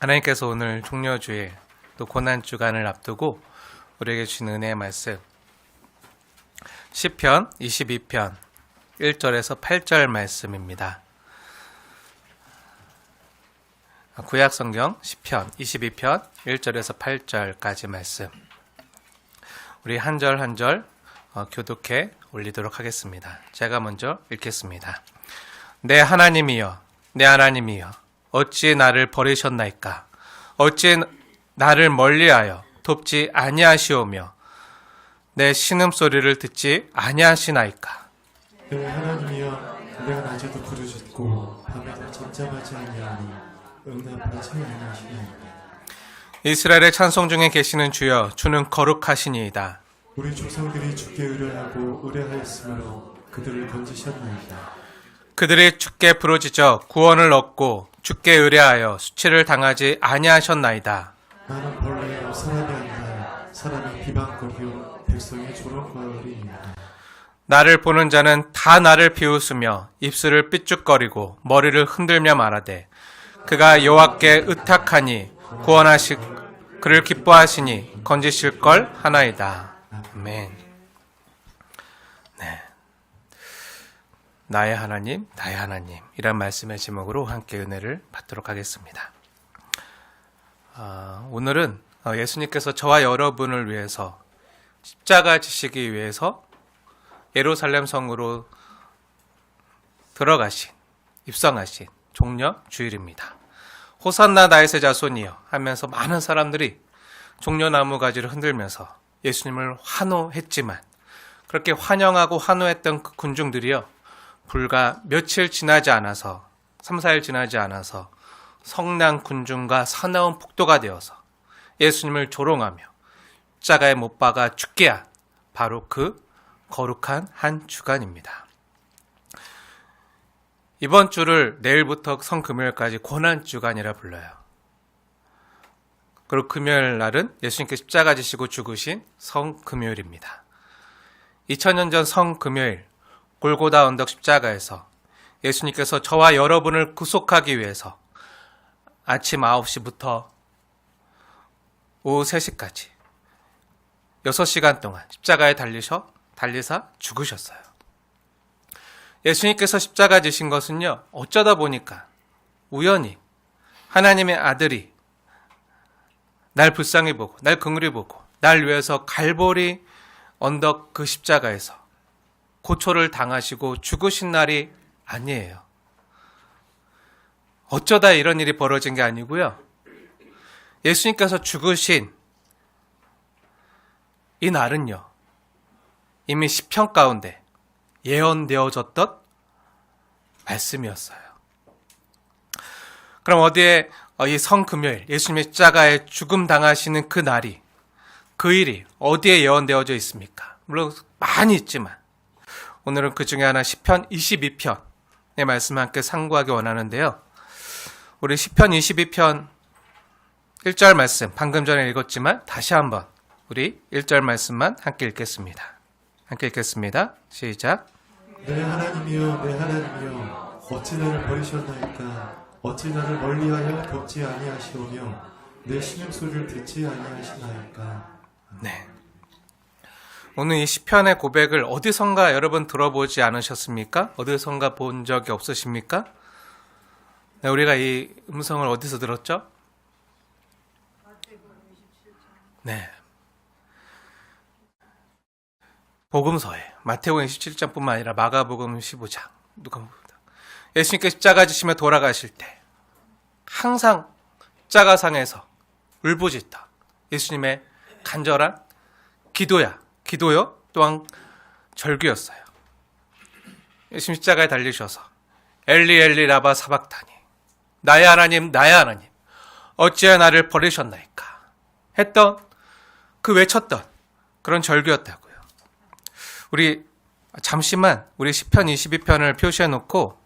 하나님께서 오늘 종려주일 또 고난주간을 앞두고 우리에게 주신 은혜의 말씀 시편 22편 1절에서 8절 말씀입니다. 구약성경 시편 22편 1절에서 8절까지 말씀 우리 한 절 한 절 교독해 올리도록 하겠습니다. 제가 먼저 읽겠습니다. 내 하나님이여 내 하나님이여 어찌 나를 버리셨나이까? 어찌 나를 멀리하여 돕지 아니하시오며 내 신음소리를 듣지 아니하시나이까? 내 하나님이여 내가 낮에도 부르짖고 밤에도 잠잠하지 아니하니 응답하지 아니하시나이까? 이스라엘의 찬송 중에 계시는 주여 주는 거룩하시니이다. 우리 조상들이 주께 의뢰하고 의뢰하였으므로 그들을 건지셨나이다. 그들이 주께 부르짖어 구원을 얻고 주께 의뢰하여 수치를 당하지 아니하셨나이다. 나는 벌레요 사람이 아니라 사람이 비방거리요 백성의 조롱거리이다. 나를 보는 자는 다 나를 비웃으며 입술을 삐죽거리고 머리를 흔들며 말하되 그가 여호와께 의탁하니 구원하시 그를 기뻐하시니 건지실 걸 하나이다. 아멘. 네. 나의 하나님, 나의 하나님 이란 말씀의 제목으로 함께 은혜를 받도록 하겠습니다. 오늘은 예수님께서 저와 여러분을 위해서 십자가 지시기 위해서 예루살렘 성으로 들어가신, 입성하신 종려 주일입니다. 호산나 다윗의 자손이여 하면서 많은 사람들이 종려나무 가지를 흔들면서 예수님을 환호했지만 그렇게 환영하고 환호했던 그 군중들이여 불과 며칠 지나지 않아서 3, 4일 지나지 않아서 성난 군중과 사나운 폭도가 되어서 예수님을 조롱하며 십자가에 못 박아 죽게 한 바로 그 거룩한 한 주간입니다. 이번 주를 내일부터 성금요일까지 고난주간이라 불러요. 그리고 금요일 날은 예수님께 십자가 지시고 죽으신 성금요일입니다. 2000년 전 성금요일 골고다 언덕 십자가에서 예수님께서 저와 여러분을 구속하기 위해서 아침 9시부터 오후 3시까지 6시간 동안 십자가에 달리사 죽으셨어요. 예수님께서 십자가 지신 것은요, 어쩌다 보니까 우연히 하나님의 아들이 날 불쌍히 보고 날 긍휼히 보고 날 위해서 갈보리 언덕 그 십자가에서 고초를 당하시고 죽으신 날이 아니에요. 어쩌다 이런 일이 벌어진 게 아니고요. 예수님께서 죽으신 이 날은요. 이미 시편 가운데 예언되어졌던 말씀이었어요. 그럼 어디에 이 성금요일 예수님의 십자가에 죽음 당하시는 그 날이 그 일이 어디에 예언되어져 있습니까? 물론 많이 있지만 오늘은 그 중에 하나 시편 22편의 말씀을 함께 상고하기 원하는데요. 우리 시편 22편 1절 말씀 방금 전에 읽었지만 다시 한번 우리 1절 말씀만 함께 읽겠습니다. 함께 읽겠습니다. 시작. 내 하나님이여 내 하나님이여 어찌 나를 버리셨나이까? 어찌 나를 멀리하여 돕지 아니하시오며 내 신음소리를 듣지 아니하시나이까? 네. 오늘 이 시편의 고백을 어디선가 여러분 들어보지 않으셨습니까? 어디선가 본 적이 없으십니까? 네, 우리가 이 음성을 어디서 들었죠? 네. 복음서에 마태복음 17장뿐만 아니라 마가복음 15장 누가복음다. 예수님께 십자가 지시며 돌아가실 때 항상 십자가상에서 울부짖다. 예수님의 간절한 기도요 또한 절규였어요. 예수님 십자가에 달리셔서 엘리 엘리 라바 사박타니 나의 하나님 나의 하나님 어찌하여 나를 버리셨나이까 했던 그 외쳤던 그런 절규였다고요. 우리 잠시만 우리 시편 22편을 표시해 놓고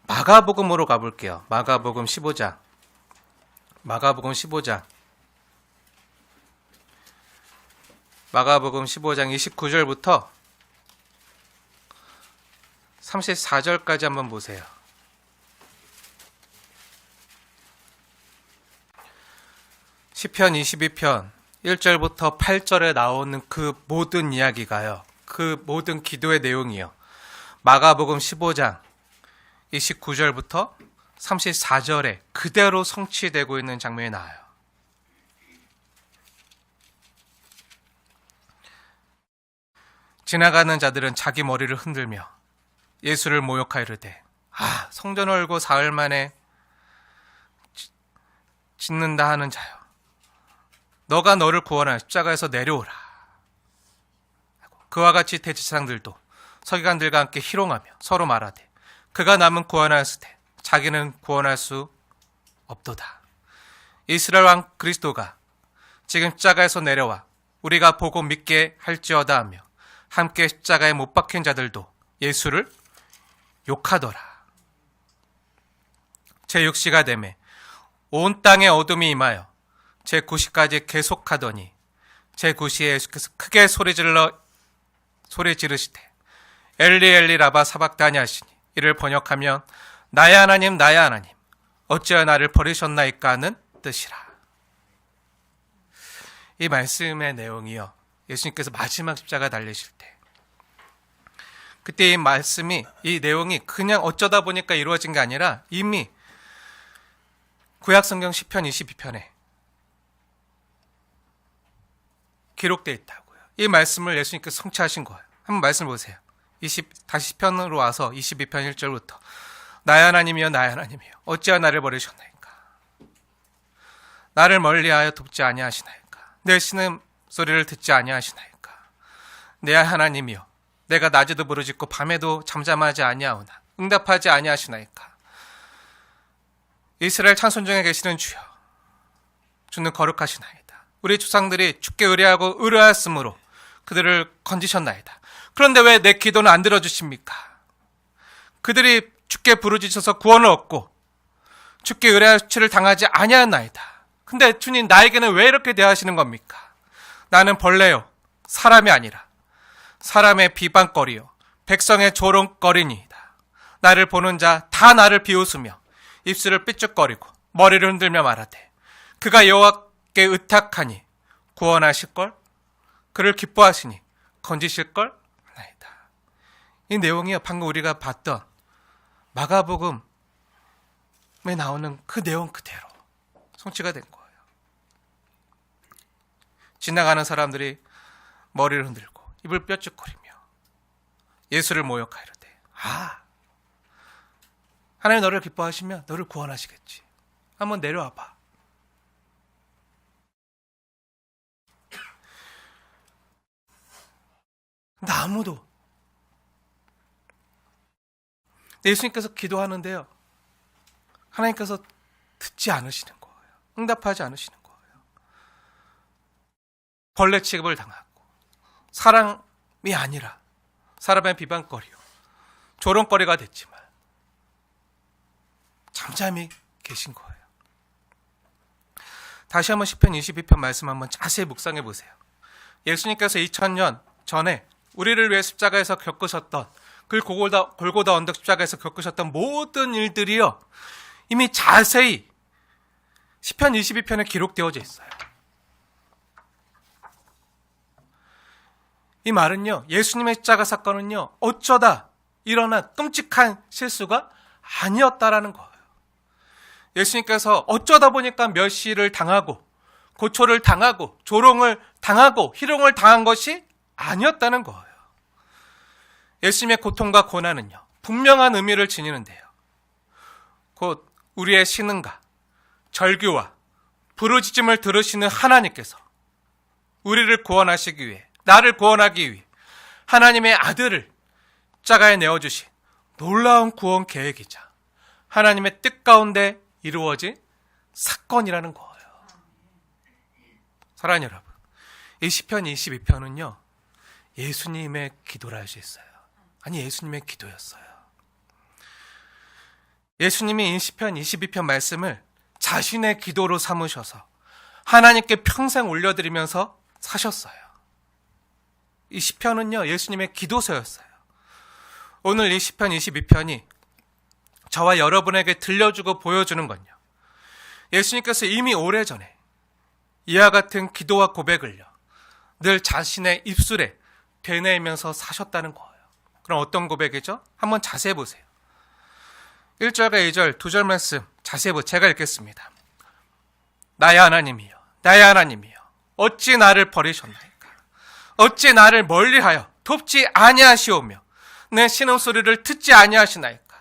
마가복음으로 가볼게요. 마가복음 15장 29절부터 34절까지 한번 보세요. 시편 22편 1절부터 8절에 나오는 그 모든 이야기가요. 그 모든 기도의 내용이요. 마가복음 15장 29절부터 34절에 그대로 성취되고 있는 장면이 나와요. 지나가는 자들은 자기 머리를 흔들며 예수를 모욕하이르되 성전을 얼고 사흘 만에 짓는다 하는 자여, 너가 너를 구원하여 십자가에서 내려오라. 그와 같이 대제사장들도 서기관들과 함께 희롱하며 서로 말하되 그가 남은 구원하였으되 자기는 구원할 수 없도다. 이스라엘 왕 그리스도가 지금 십자가에서 내려와 우리가 보고 믿게 할지어다 하며 함께 십자가에 못 박힌 자들도 예수를 욕하더라. 제6시가 되매 온 땅에 어둠이 임하여 제9시까지 계속하더니 제9시에 예수께서 크게 소리 지르시되 엘리 엘리 라바 사박다니 하시니 이를 번역하면 나의 하나님 나의 하나님 어찌하여 나를 버리셨나이까 하는 뜻이라. 이 말씀의 내용이요, 예수님께서 마지막 십자가 달리실 때 그때 이 내용이 그냥 어쩌다 보니까 이루어진 게 아니라 이미 구약성경 시편 22편에 기록되어 있다고요. 이 말씀을 예수님께서 성취하신 거예요. 한번 말씀 보세요. 다시 시편으로 와서 22편 1절부터 나의 하나님이여 나의 하나님이여 어찌하여 나를 버리셨나이까. 나를 멀리하여 돕지 아니하시나이까. 내 신음소리를 듣지 아니하시나이까. 내 하나님이여 내가 낮에도 부르짖고 밤에도 잠잠하지 아니하오나 응답하지 아니하시나이까. 이스라엘 찬송 중에 계시는 주여, 주는 거룩하시나이다. 우리 조상들이 주께 의뢰하고 의뢰하였으므로 그들을 건지셨나이다. 그런데 왜 내 기도는 안 들어주십니까? 그들이 주께 부르짖어서 구원을 얻고 주께 의뢰하시를 당하지 아니하였나이다. 근데 주님 나에게는 왜 이렇게 대하시는 겁니까? 나는 벌레요 사람이 아니라 사람의 비방거리요 백성의 조롱거리니이다. 나를 보는 자 다 나를 비웃으며 입술을 삐죽거리고 머리를 흔들며 말하되 그가 여호와께 의탁하니 구원하실걸? 그를 기뻐하시니 건지실걸? 나이다. 이 내용이요, 방금 우리가 봤던 마가복음에 나오는 그 내용 그대로 성취가 된 거예요. 지나가는 사람들이 머리를 흔들고 입을 뼈죽거리며 예수를 모욕하이르되 하나님 너를 기뻐하시면 너를 구원하시겠지. 한번 내려와봐. 근데 아무도 예수님께서 기도하는데요, 하나님께서 듣지 않으시는 거예요. 응답하지 않으시는 거예요. 벌레 취급을 당하고 사람이 아니라 사람의 비방거리요 조롱거리가 됐지만 잠잠히 계신 거예요. 다시 한번 시편 22편 말씀 한번 자세히 묵상해 보세요. 예수님께서 2000년 전에 우리를 위해 십자가에서 겪으셨던 그 골고다 언덕 십자가에서 겪으셨던 모든 일들이요, 이미 자세히 시편 22편에 기록되어져 있어요. 이 말은요, 예수님의 십자가 사건은요, 어쩌다 일어난 끔찍한 실수가 아니었다라는 거예요. 예수님께서 어쩌다 보니까 멸시를 당하고 고초를 당하고 조롱을 당하고 희롱을 당한 것이 아니었다는 거예요. 예수님의 고통과 고난은요, 분명한 의미를 지니는데요, 곧 우리의 신음과 절규와 부르짖음을 들으시는 하나님께서 우리를 구원하시기 위해, 나를 구원하기 위해 하나님의 아들을 십자가에 내어주신 놀라운 구원 계획이자 하나님의 뜻 가운데 이루어진 사건이라는 거예요. 사랑하는 여러분, 이 시편 22편은요 예수님의 기도라 할 수 있어요. 아니, 예수님의 기도였어요. 예수님이 이 시편 22편 말씀을 자신의 기도로 삼으셔서 하나님께 평생 올려드리면서 사셨어요. 이 시편은요 예수님의 기도서였어요. 오늘 이 시편 22편이 저와 여러분에게 들려주고 보여주는 건요, 예수님께서 이미 오래전에 이와 같은 기도와 고백을요, 늘 자신의 입술에 되뇌면서 사셨다는 거예요. 그럼 어떤 고백이죠? 한번 자세히 보세요. 1절과 2절, 2절 말씀 자세히 보세요. 제가 읽겠습니다. 나의 하나님이여, 나의 하나님이여, 어찌 나를 버리셨나이까? 어찌 나를 멀리하여 돕지 아니하시오며 내 신음소리를 듣지 아니하시나이까?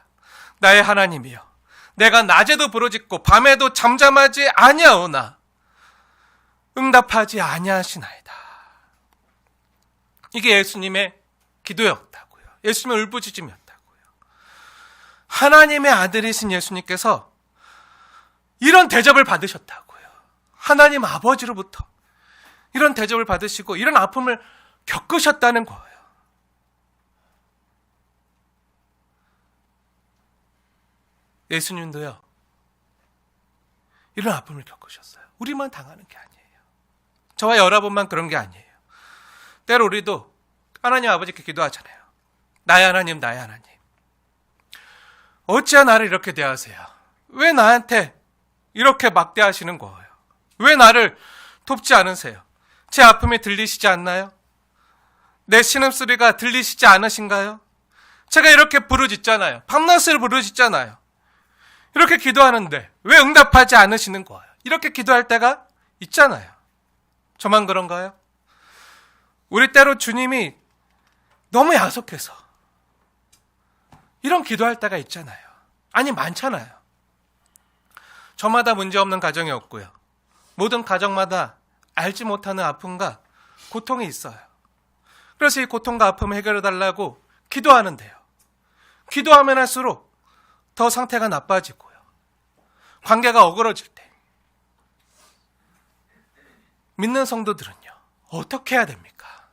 나의 하나님이여, 내가 낮에도 부르짖고 밤에도 잠잠하지 아니하오나 응답하지 아니하시나이다. 이게 예수님의 기도였다고요. 예수님의 울부짖음이었다고요. 하나님의 아들이신 예수님께서 이런 대접을 받으셨다고요. 하나님 아버지로부터 이런 대접을 받으시고 이런 아픔을 겪으셨다는 거예요. 예수님도요, 이런 아픔을 겪으셨어요. 우리만 당하는 게 아니에요. 저와 여러분만 그런 게 아니에요. 때로 우리도 하나님 아버지께 기도하잖아요. 나의 하나님, 나의 하나님, 어찌야 나를 이렇게 대하세요? 왜 나한테 이렇게 막대하시는 거예요? 왜 나를 돕지 않으세요? 제 아픔이 들리시지 않나요? 내 신음소리가 들리시지 않으신가요? 제가 이렇게 부르짖잖아요. 밤낮을 부르짖잖아요. 이렇게 기도하는데 왜 응답하지 않으시는 거예요? 이렇게 기도할 때가 있잖아요. 저만 그런가요? 우리 때로 주님이 너무 야속해서 이런 기도할 때가 있잖아요. 아니, 많잖아요. 저마다 문제없는 가정이 없고요. 모든 가정마다 알지 못하는 아픔과 고통이 있어요. 그래서 이 고통과 아픔을 해결해달라고 기도하는데요. 기도하면 할수록 더 상태가 나빠지고요. 관계가 어그러질 때 믿는 성도들은요, 어떻게 해야 됩니까?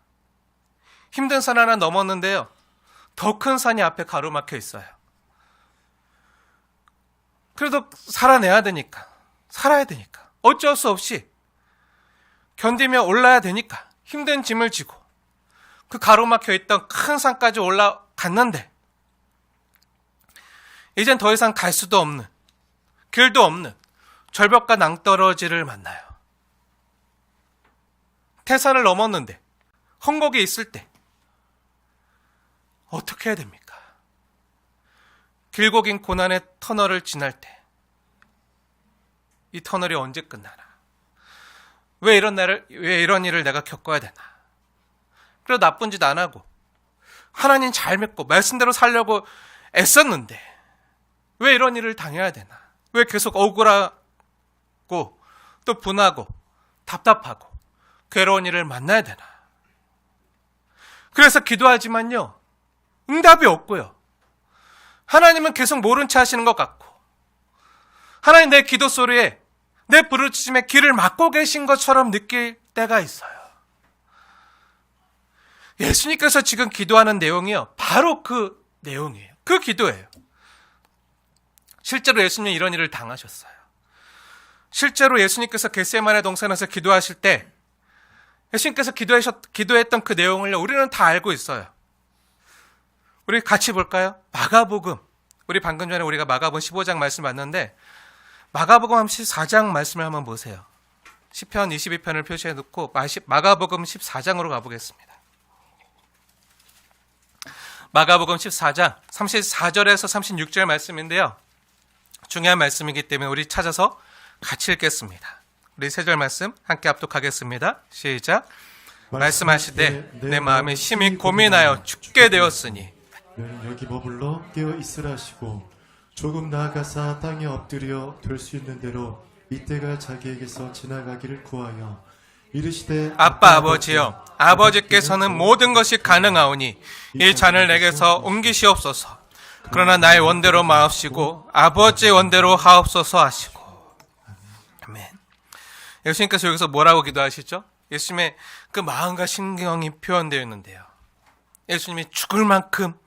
힘든 산 하나 넘었는데요, 더 큰 산이 앞에 가로막혀 있어요. 그래도 살아내야 되니까, 살아야 되니까, 어쩔 수 없이 견디며 올라야 되니까 힘든 짐을 지고 그 가로막혀 있던 큰 산까지 올라갔는데 이젠 더 이상 갈 수도 없는, 길도 없는 절벽과 낭떠러지를 만나요. 태산을 넘었는데 헝겊이 있을 때 어떻게 해야 됩니까? 길고 긴 고난의 터널을 지날 때 이 터널이 언제 끝나나? 왜 이런 일을 내가 겪어야 되나? 그래도 나쁜 짓 안 하고 하나님 잘 믿고 말씀대로 살려고 애썼는데 왜 이런 일을 당해야 되나? 왜 계속 억울하고 또 분하고 답답하고 괴로운 일을 만나야 되나? 그래서 기도하지만요, 응답이 없고요. 하나님은 계속 모른 체 하시는 것 같고, 하나님 내 기도 소리에, 내 부르짖음에 귀를 막고 계신 것처럼 느낄 때가 있어요. 예수님께서 지금 기도하는 내용이요, 바로 그 내용이에요. 그 기도예요. 실제로 예수님은 이런 일을 당하셨어요. 실제로 예수님께서 겟세마네 동산에서 기도하실 때 예수님께서 기도했던 그 내용을 우리는 다 알고 있어요. 우리 같이 볼까요? 마가복음. 우리 방금 전에 우리가 마가복음 15장 말씀 봤는데 마가복음 14장 말씀을 한번 보세요. 시편 22편을 표시해 놓고 마가복음 14장으로 가보겠습니다. 마가복음 14장 34절에서 36절 말씀인데요. 중요한 말씀이기 때문에 우리 찾아서 같이 읽겠습니다. 우리 세 절 말씀 함께 합독하겠습니다. 시작. 말씀하시되 내 마음이 심히 고민하여 죽게 되었으니 너는 여기 머물러 깨어 있으라 하시고 조금 나아가사 땅에 엎드려 될 수 있는 대로 이때가 자기에게서 지나가기를 구하여 이르시되 아빠 아버지여, 아버지께서는 모든 것이 가능하오니 이 잔을 내게서 옮기시옵소서. 그러나 나의 원대로 마옵시고 아버지의 원대로 하옵소서 하시고. 아멘. 예수님께서 여기서 뭐라고 기도하시죠? 예수님의 그 마음과 심경이 표현되어 있는데요. 예수님이 죽을 만큼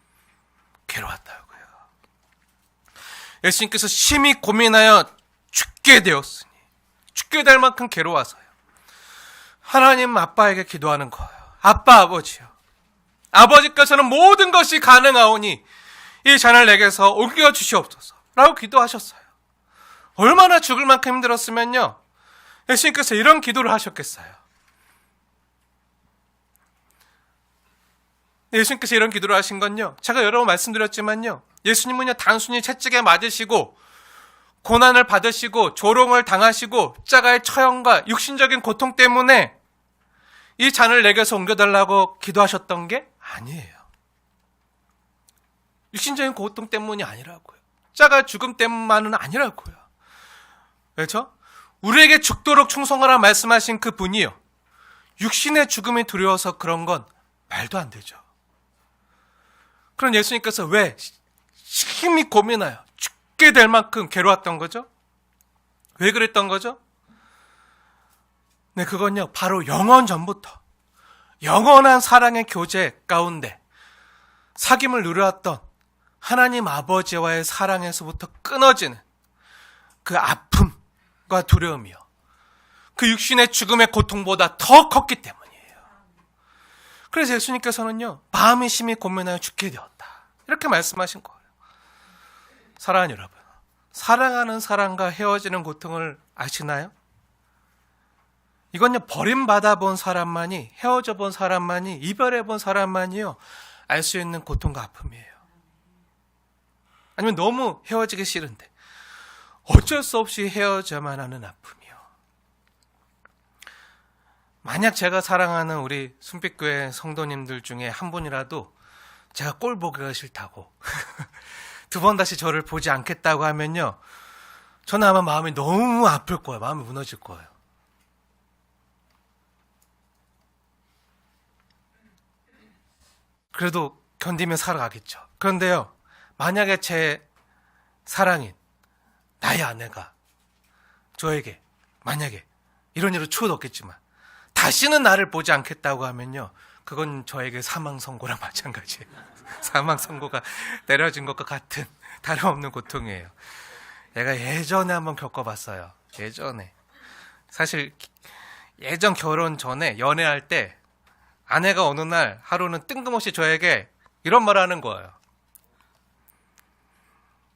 괴로웠다고요. 예수님께서 심히 고민하여 죽게 되었으니, 죽게 될 만큼 괴로워서요. 하나님 아빠에게 기도하는 거예요. 아빠 아버지요, 아버지께서는 모든 것이 가능하오니 이 잔을 내게서 옮겨 주시옵소서 라고 기도하셨어요. 얼마나 죽을 만큼 힘들었으면요, 예수님께서 이런 기도를 하셨겠어요? 예수님께서 이런 기도를 하신 건요, 제가 여러 번 말씀드렸지만요, 예수님은요 단순히 채찍에 맞으시고 고난을 받으시고 조롱을 당하시고 십자가의 처형과 육신적인 고통 때문에 이 잔을 내게서 옮겨달라고 기도하셨던 게 아니에요. 육신적인 고통 때문이 아니라고요. 십자가 죽음 때문만은 아니라고요. 왜죠? 우리에게 죽도록 충성하라 말씀하신 그 분이요, 육신의 죽음이 두려워서 그런 건 말도 안 되죠. 그럼 예수님께서 왜 심히 고민하여 죽게 될 만큼 괴로웠던 거죠? 왜 그랬던 거죠? 네, 그건요, 바로 영원 전부터 영원한 사랑의 교제 가운데 사귐을 누려왔던 하나님 아버지와의 사랑에서부터 끊어지는 그 아픔과 두려움이요, 그 육신의 죽음의 고통보다 더 컸기 때문이에요. 그래서 예수님께서는요, 마음이 심히 고민하여 죽게 되었다, 이렇게 말씀하신 거예요. 사랑하는 여러분, 사랑하는 사람과 헤어지는 고통을 아시나요? 이건요, 버림받아 본 사람만이, 헤어져 본 사람만이, 이별해 본 사람만이요, 알 수 있는 고통과 아픔이에요. 아니면 너무 헤어지기 싫은데 어쩔 수 없이 헤어져야만 하는 아픔이요. 만약 제가 사랑하는 우리 순빛교회 성도님들 중에 한 분이라도 제가 꼴 보기가 싫다고 두 번 다시 저를 보지 않겠다고 하면요, 저는 아마 마음이 너무 아플 거예요. 마음이 무너질 거예요. 그래도 견디며 살아가겠죠. 그런데요, 만약에 제 사랑인 나의 아내가 저에게 만약에 이런 일을 추워도 없겠지만 다시는 나를 보지 않겠다고 하면요, 그건 저에게 사망 선고랑 마찬가지예요. 사망 선고가 내려진 것과 같은 다름없는 고통이에요. 제가 예전에 한번 겪어봤어요. 사실 예전 결혼 전에 연애할 때 아내가 어느 날 하루는 뜬금없이 저에게 이런 말을 하는 거예요.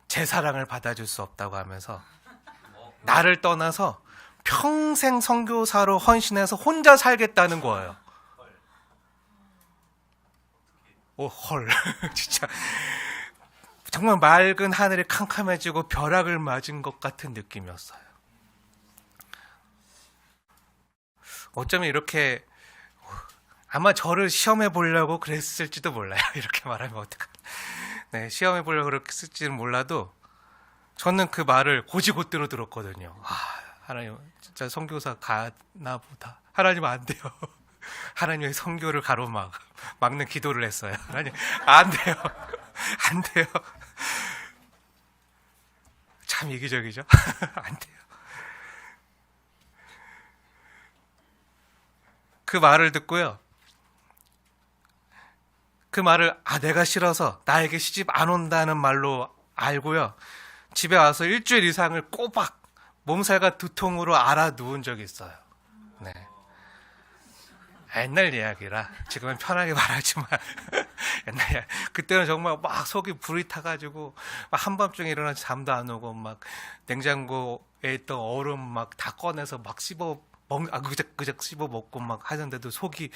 제 사랑을 받아줄 수 없다고 하면서 나를 떠나서 평생 선교사로 헌신해서 혼자 살겠다는 거예요. 헐. 진짜 정말 맑은 하늘이 캄캄해지고 벼락을 맞은 것 같은 느낌이었어요. 어쩌면 이렇게 아마 저를 시험해 보려고 그랬을지도 몰라요. 이렇게 말하면 어떡하. 네, 시험해 보려고 그랬을지는 몰라도 저는 그 말을 곧이곧대로 들었거든요. 하나님 진짜 선교사 가나 보다. 하나님 안 돼요. 하나님의 선교를 가로막는 기도를 했어요. 하나님 안 돼요. 안 돼요. 참 이기적이죠. 안 돼요. 그 말을 듣고요, 그 말을 내가 싫어서 나에게 시집 안 온다는 말로 알고요, 집에 와서 일주일 이상을 꼬박 몸살과 두통으로 알아 누운 적이 있어요. 네. 옛날 이야기라 지금은 편하게 말하지만 옛날 이야기. 그때는 정말 막 속이 불이 타가지고 막 한밤중에 일어나서 잠도 안 오고 막 냉장고에 있던 얼음 막 다 꺼내서 막 그작 씹어 먹고 막 하는데도 속이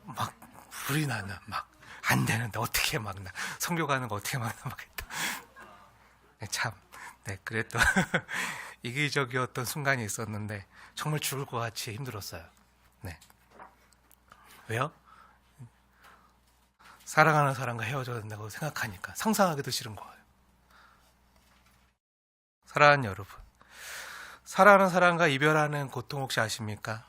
막 불이 나는, 막 안 되는데 어떻게 막 나 선교 가는 거 어떻게 막나 막 했다. 참, 네, 그랬던 이기적이었던 순간이 있었는데 정말 죽을 것 같이 힘들었어요. 네. 왜요? 사랑하는 사람과 헤어져야 된다고 생각하니까 상상하기도 싫은 거예요. 사랑하는 여러분, 사랑하는 사람과 이별하는 고통 혹시 아십니까?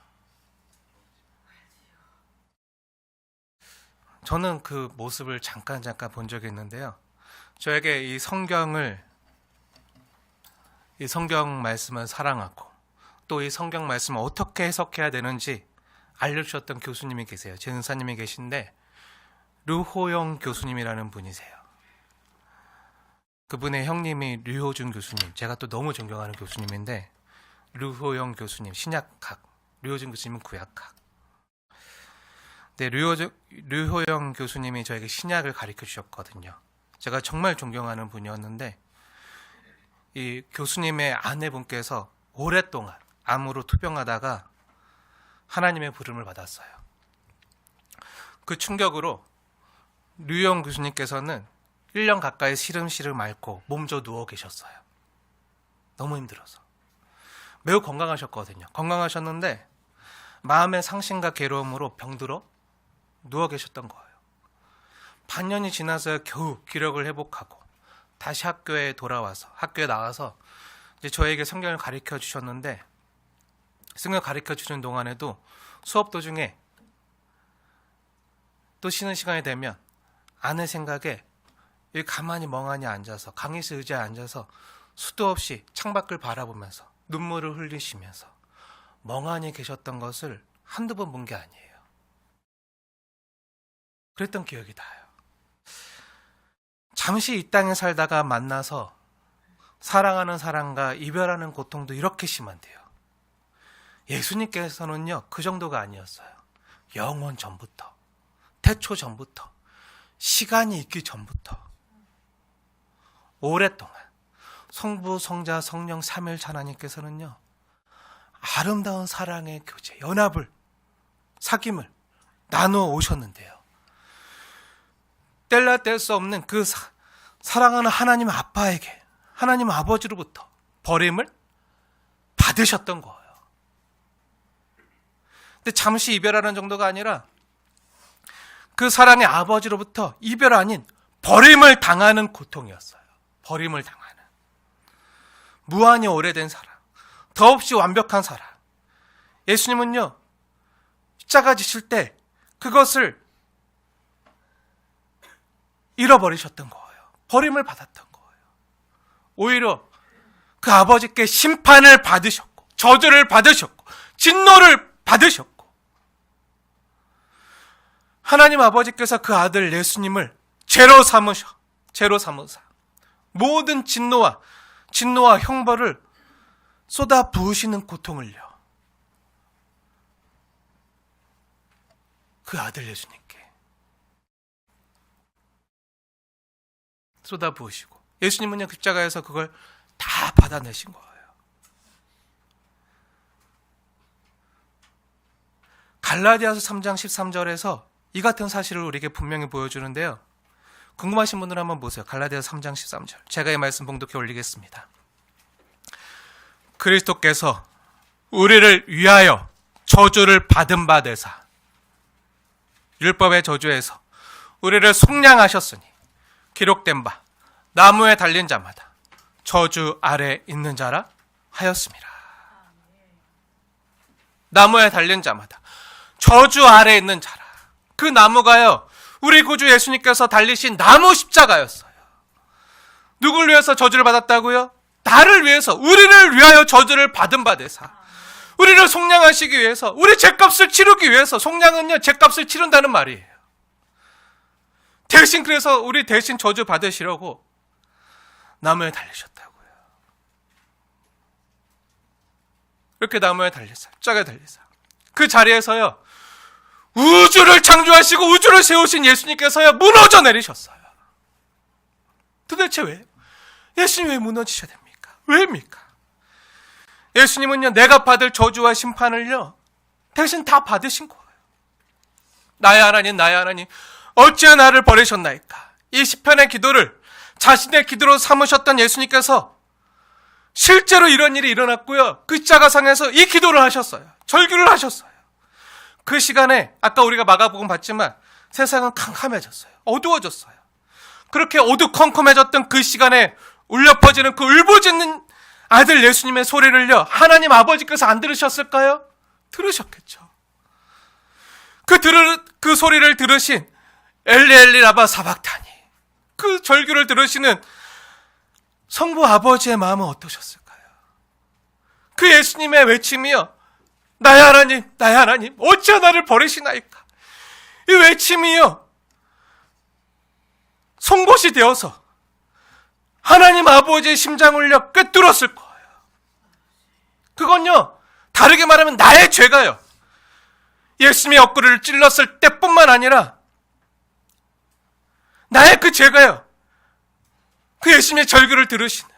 저는 그 모습을 잠깐 본 적이 있는데요, 저에게 이 성경 말씀을 사랑하고 또 이 성경 말씀을 어떻게 해석해야 되는지 알려주셨던 교수님이 계세요. 제 은사님이 계신데 류호영 교수님이라는 분이세요. 그분의 형님이 류호준 교수님, 제가 또 너무 존경하는 교수님인데, 류호영 교수님 신약학, 류호준 교수님은 구약학. 네, 류호영 교수님이 저에게 신약을 가르쳐 주셨거든요. 제가 정말 존경하는 분이었는데 이 교수님의 아내분께서 오랫동안 암으로 투병하다가 하나님의 부름을 받았어요. 그 충격으로 류영 교수님께서는 1년 가까이 시름시름 앓고 몸져 누워 계셨어요. 너무 힘들어서. 매우 건강하셨거든요. 건강하셨는데 마음의 상심과 괴로움으로 병들어 누워 계셨던 거예요. 반년이 지나서 겨우 기력을 회복하고 다시 학교에 돌아와서 학교에 나와서 이제 저에게 성경을 가르쳐 주셨는데, 성경 가르쳐 주는 동안에도 수업 도중에 또 쉬는 시간이 되면 아내 생각에 여기 가만히 멍하니 앉아서 강의실 의자에 앉아서 수도 없이 창밖을 바라보면서 눈물을 흘리시면서 멍하니 계셨던 것을 한두 번 본 게 아니에요. 그랬던 기억이 나요. 잠시 이 땅에 살다가 만나서 사랑하는 사람과 이별하는 고통도 이렇게 심한데요. 예수님께서는요, 그 정도가 아니었어요. 영원 전부터, 태초 전부터, 시간이 있기 전부터 오랫동안 성부, 성자, 성령 삼위일체 하나님께서는요, 아름다운 사랑의 교제, 연합을, 사귐을 나누어 오셨는데요. 뗄라 뗄 수 없는 그 사랑하는 하나님 아빠에게, 하나님 아버지로부터 버림을 받으셨던 거예요. 근데 잠시 이별하는 정도가 아니라 그 사랑의 아버지로부터 이별 아닌 버림을 당하는 고통이었어요. 버림을 당하는. 무한히 오래된 사랑, 더없이 완벽한 사랑. 예수님은요, 십자가 지실 때 그것을 잃어버리셨던 거예요. 버림을 받았던 거예요. 오히려 그 아버지께 심판을 받으셨고, 저주를 받으셨고, 진노를 받으셨고, 하나님 아버지께서 그 아들 예수님을 죄로 삼으사 모든 진노와 형벌을 쏟아 부으시는 고통을요, 그 아들 예수님께 쏟아 부으시고, 예수님은요, 십자가에서 그걸 다 받아내신 거예요. 갈라디아서 3장 13절에서 이 같은 사실을 우리에게 분명히 보여주는데요. 궁금하신 분들은 한번 보세요. 갈라디아서 3장 13절. 제가 이 말씀 봉독해 올리겠습니다. 그리스도께서 우리를 위하여 저주를 받은 바 되사 율법의 저주에서 우리를 속량하셨으니 기록된 바 나무에 달린 자마다 저주 아래 있는 자라 하였습니다. 나무에 달린 자마다 저주 아래 있는 자라. 그 나무가요, 우리 구주 예수님께서 달리신 나무 십자가였어요. 누굴 위해서 저주를 받았다고요? 나를 위해서, 우리를 위하여 저주를 받은 바 되사 우리를 속량하시기 위해서, 우리 죄값을 치르기 위해서. 속량은요, 죄값을 치른다는 말이에요. 대신, 그래서 우리 대신 저주 받으시려고 나무에 달리셨다고요. 이렇게 나무에 달리사, 십자가에 달리사. 그 자리에서요, 우주를 창조하시고 우주를 세우신 예수님께서요, 무너져 내리셨어요. 도대체 왜요? 예수님 왜 무너지셔야 됩니까? 왜입니까? 예수님은요, 내가 받을 저주와 심판을요, 대신 다 받으신 거예요. 나의 하나님, 나의 하나님, 어찌 나를 버리셨나이까? 이 시편의 기도를 자신의 기도로 삼으셨던 예수님께서 실제로 이런 일이 일어났고요, 그 십자가상에서 이 기도를 하셨어요. 절규를 하셨어요. 그 시간에 아까 우리가 마가복음 봤지만 세상은 캄캄해졌어요. 어두워졌어요. 그렇게 어두컴컴해졌던 그 시간에 울려 퍼지는 그 울부짖는 아들 예수님의 소리를요, 하나님 아버지께서 안 들으셨을까요? 들으셨겠죠. 그 소리를 들으신 엘리 라바 사박타니, 그 절규를 들으시는 성부 아버지의 마음은 어떠셨을까요? 그 예수님의 외침이요, 나의 하나님, 나의 하나님, 어찌 나를 버리시나이까? 이 외침이요, 송곳이 되어서 하나님 아버지의 심장을요, 꿰뚫었을 거예요. 그건요, 다르게 말하면 나의 죄가요, 예수님의 옆구리를 찔렀을 때뿐만 아니라 나의 그 죄가요, 그 예수님의 절규를 들으시는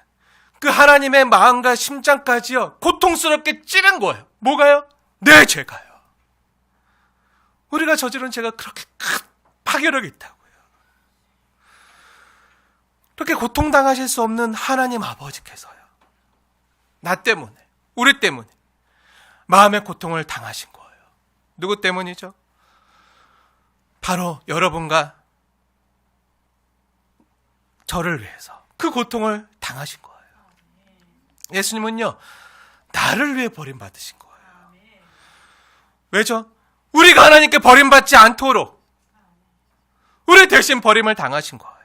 그 하나님의 마음과 심장까지요 고통스럽게 찌른 거예요. 뭐가요? 내 죄가요. 우리가 저지른 죄가 그렇게 큰 파괴력이 있다고요. 그렇게 고통당하실 수 없는 하나님 아버지께서요, 나 때문에, 우리 때문에 마음의 고통을 당하신 거예요. 누구 때문이죠? 바로 여러분과 저를 위해서 그 고통을 당하신 거예요. 예수님은요, 나를 위해 버림받으신 거예요. 왜죠? 우리가 하나님께 버림받지 않도록 우리 대신 버림을 당하신 거예요.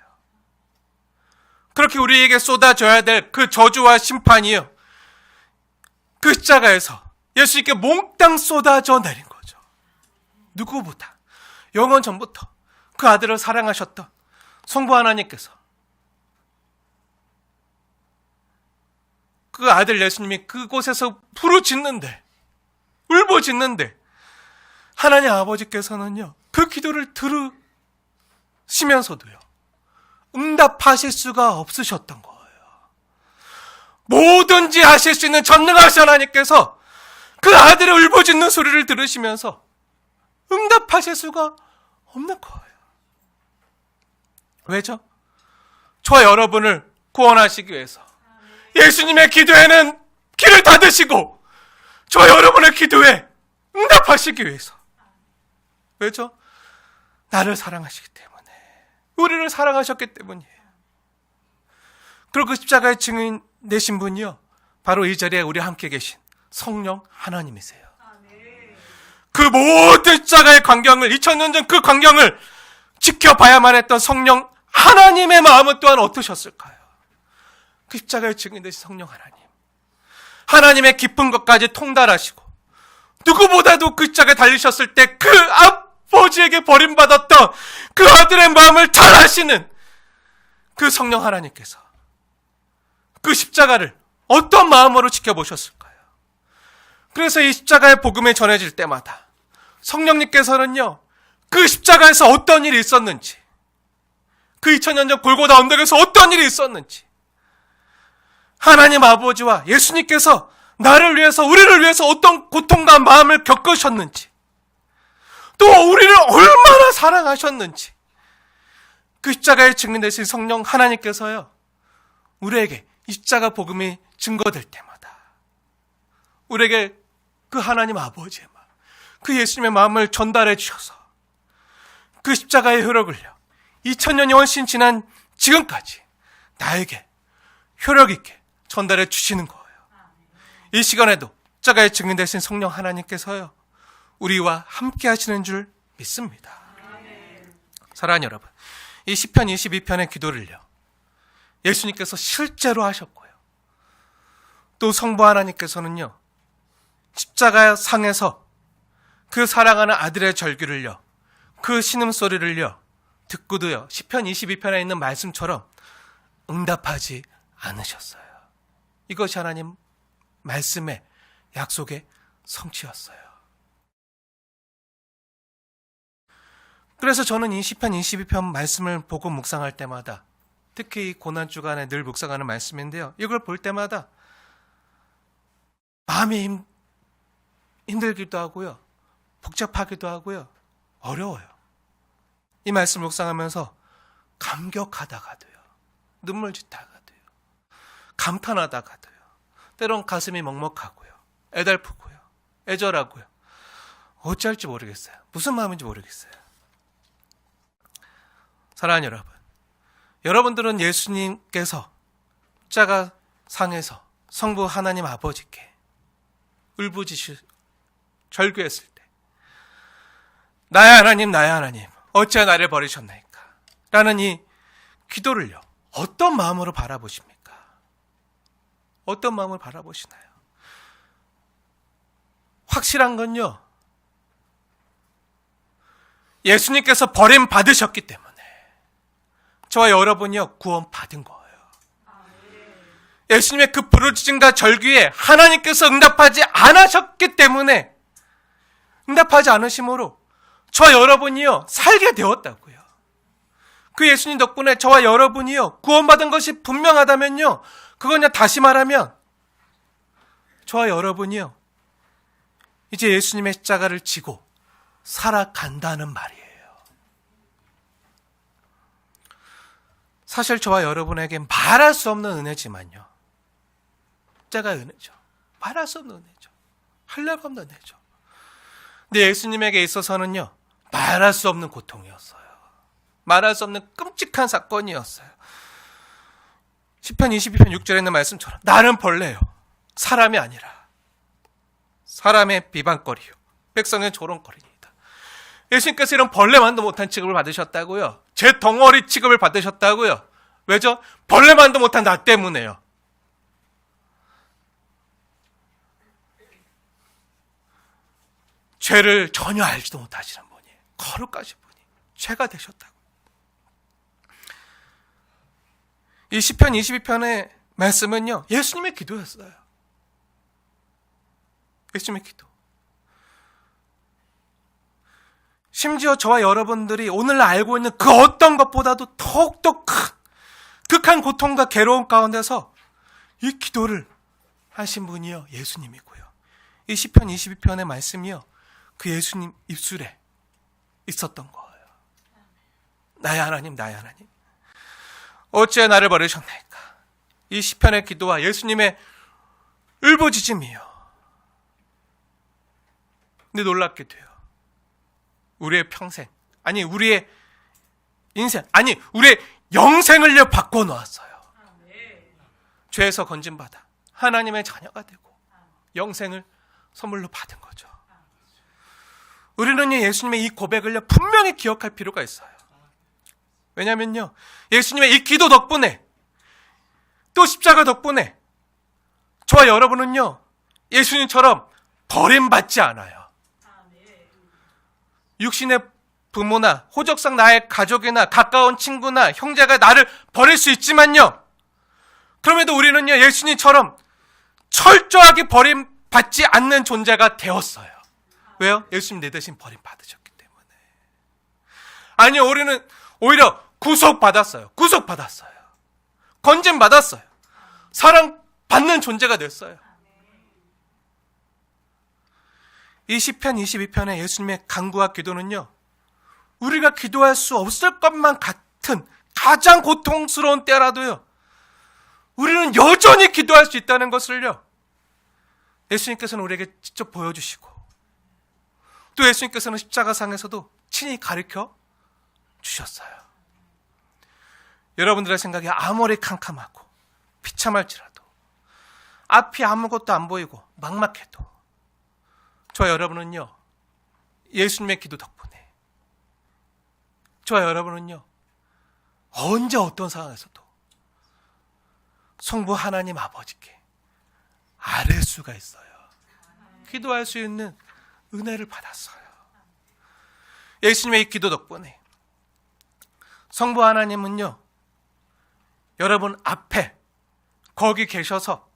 그렇게 우리에게 쏟아져야 될 그 저주와 심판이요, 그 십자가에서 예수님께 몽땅 쏟아져 내린 거죠. 누구보다 영원 전부터 그 아들을 사랑하셨던 성부 하나님께서 그 아들 예수님이 그곳에서 부르짖는데, 울부짖는데 하나님 아버지께서는요, 그 기도를 들으시면서도요 응답하실 수가 없으셨던 거예요. 뭐든지 하실 수 있는 전능하신 하나님께서 그 아들의 울부짖는 소리를 들으시면서 응답하실 수가 없는 거예요. 왜죠? 저와 여러분을 구원하시기 위해서 예수님의 기도에는 귀를 닫으시고 저와 여러분의 기도에 응답하시기 위해서. 왜죠? 나를 사랑하시기 때문에, 우리를 사랑하셨기 때문이에요. 그리고 그 십자가의 증인 되신 분이요, 바로 이 자리에 우리 함께 계신 성령 하나님이세요. 그 모든 십자가의 광경을, 2000년 전 그 광경을 지켜봐야만 했던 성령 하나님의 마음은 또한 어떠셨을까요? 그 십자가의 증인 되신 성령 하나님, 하나님의 깊은 것까지 통달하시고 누구보다도 그 십자가에 달리셨을 때 그 아버지에게 버림받았던 그 아들의 마음을 잘 아시는 그 성령 하나님께서 그 십자가를 어떤 마음으로 지켜보셨을까요? 그래서 이 십자가의 복음이 전해질 때마다 성령님께서는요, 그 십자가에서 어떤 일이 있었는지, 그 2000년 전 골고다 언덕에서 어떤 일이 있었는지, 하나님 아버지와 예수님께서 나를 위해서, 우리를 위해서 어떤 고통과 마음을 겪으셨는지, 또 우리를 얼마나 사랑하셨는지, 그 십자가의 증인되신 성령 하나님께서요, 우리에게 이 십자가 복음이 증거될 때마다 우리에게 그 하나님 아버지의 마음, 그 예수님의 마음을 전달해 주셔서 그 십자가의 효력을요, 2000년이 훨씬 지난 지금까지 나에게 효력 있게 전달해 주시는 거예요. 이 시간에도 십자가의 증인되신 성령 하나님께서요, 우리와 함께 하시는 줄 믿습니다. 사랑하는 여러분, 이 시편 22편의 기도를요, 예수님께서 실제로 하셨고요, 또 성부 하나님께서는요, 십자가 상에서 그 사랑하는 아들의 절규를요, 그 신음소리를요 듣고도요, 시편 22편에 있는 말씀처럼 응답하지 않으셨어요. 이것이 하나님 말씀의 약속의 성취였어요. 그래서 저는 이 시편 22편 말씀을 보고 묵상할 때마다, 특히 이 고난주간에 늘 묵상하는 말씀인데요, 이걸 볼 때마다 마음이 힘들기도 하고요, 복잡하기도 하고요, 어려워요. 이 말씀 묵상하면서 감격하다가도요, 눈물 짓다가도요, 감탄하다가도요, 때론 가슴이 먹먹하고요, 애달프고요, 애절하고요, 어찌할지 모르겠어요. 무슨 마음인지 모르겠어요. 사랑하는 여러분, 여러분들은 예수님께서 십자가 상에서 성부 하나님 아버지께 울부짖으 절규했을 때, 나의 하나님, 나의 하나님, 어찌 나를 버리셨나이까? 라는 이 기도를요, 어떤 마음으로 바라보십니까? 어떤 마음을 바라보시나요? 확실한 건요, 예수님께서 버림받으셨기 때문에 저와 여러분이요, 구원받은 거예요. 예수님의 그 부르짖음과 절규에 하나님께서 응답하지 않으셨기 때문에, 응답하지 않으심으로 저와 여러분이요, 살게 되었다고요. 그 예수님 덕분에 저와 여러분이요 구원받은 것이 분명하다면요, 그거냐 다시 말하면 저와 여러분이요 이제 예수님의 십자가를 지고 살아간다는 말이에요. 사실 저와 여러분에게 말할 수 없는 은혜지만요, 십자가의 은혜죠. 말할 수 없는 은혜죠. 한량 없는 은혜죠. 근데 예수님에게 있어서는요 말할 수 없는 고통이었어요. 말할 수 없는 끔찍한 사건이었어요. 시편 22편 6절에 있는 말씀처럼 나는 벌레요, 사람이 아니라 사람의 비방거리요, 백성의 조롱거리입니다. 예수님께서 이런 벌레만도 못한 취급을 받으셨다고요? 제 덩어리 취급을 받으셨다고요? 왜죠? 벌레만도 못한 나 때문에요. 죄를 전혀 알지도 못하시는 분이, 거룩하신 분이 죄가 되셨다고. 이 시편 22편의 말씀은요 예수님의 기도였어요. 예수님의 기도. 심지어 저와 여러분들이 오늘 알고 있는 그 어떤 것보다도 더욱더 극한 고통과 괴로움 가운데서 이 기도를 하신 분이요 예수님이고요. 이 시편 22편의 말씀이요 그 예수님 입술에 있었던 거예요. 나의 하나님, 나의 하나님, 어찌해 나를 버리셨나이까. 이 시편의 기도와 예수님의 울부짖음이요. 근데 놀랍게도요 우리의 평생, 아니 우리의 인생, 아니 우리의 영생을요 바꿔놓았어요. 죄에서 건진받아 하나님의 자녀가 되고 영생을 선물로 받은 거죠. 우리는요 예수님의 이 고백을요 분명히 기억할 필요가 있어요. 왜냐면요 예수님의 이 기도 덕분에, 또 십자가 덕분에 저와 여러분은요 예수님처럼 버림받지 않아요. 육신의 부모나 호적상 나의 가족이나 가까운 친구나 형제가 나를 버릴 수 있지만요, 그럼에도 우리는요 예수님처럼 철저하게 버림받지 않는 존재가 되었어요. 왜요? 예수님 내 대신 버림받으셨기 때문에. 아니요, 우리는 오히려 구속받았어요. 구속받았어요. 건진받았어요. 사랑받는 존재가 됐어요. 이 시편 22편의 예수님의 간구와 기도는요 우리가 기도할 수 없을 것만 같은 가장 고통스러운 때라도요 우리는 여전히 기도할 수 있다는 것을요 예수님께서는 우리에게 직접 보여주시고, 또 예수님께서는 십자가상에서도 친히 가르쳐 주셨어요. 여러분들의 생각이 아무리 캄캄하고 비참할지라도, 앞이 아무것도 안 보이고 막막해도 저와 여러분은요 예수님의 기도 덕분에, 저와 여러분은요 언제 어떤 상황에서도 성부 하나님 아버지께 아뢰 수가 있어요. 기도할 수 있는 은혜를 받았어요. 예수님의 이 기도 덕분에 성부 하나님은요 여러분 앞에 거기 계셔서